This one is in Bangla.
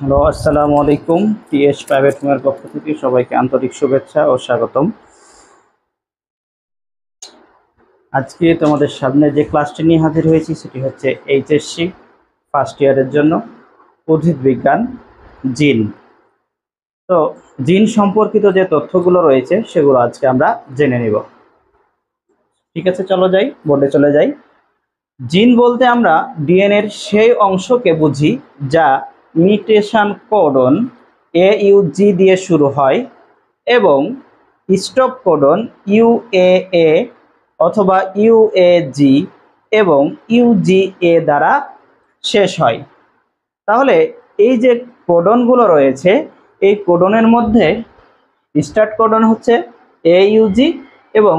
হ্যালো, আসসালামু আলাইকুম। টিএস প্রাইভেট হোমের পক্ষ থেকে সবাইকে আন্তরিক শুভেচ্ছা ও স্বাগতম। আজকে তোমাদের সামনে যে ক্লাসটি নিয়ে হাজির হয়েছি সেটি হচ্ছে এইচএসসি ফার্স্ট ইয়ারের জন্য উদ্ভিদ বিজ্ঞান জিন। তো জিন সম্পর্কিত যে তথ্যগুলো রয়েছে সেগুলো আজকে আমরা জেনে নিব। ঠিক আছে, চলো যাই, বোর্ডে চলে যাই। জিন বলতে আমরা ডিএনএর সেই অংশকে বুঝি যা মিউটেশন কোডন AUG দিয়ে শুরু হয় এবং স্টপ কোডন UAA অথবা UAG এবং UGA দ্বারা শেষ হয়। তাহলে এই যে কোডনগুলো রয়েছে, এই কোডনের মধ্যে স্টার্ট কোডন হচ্ছে AUG এবং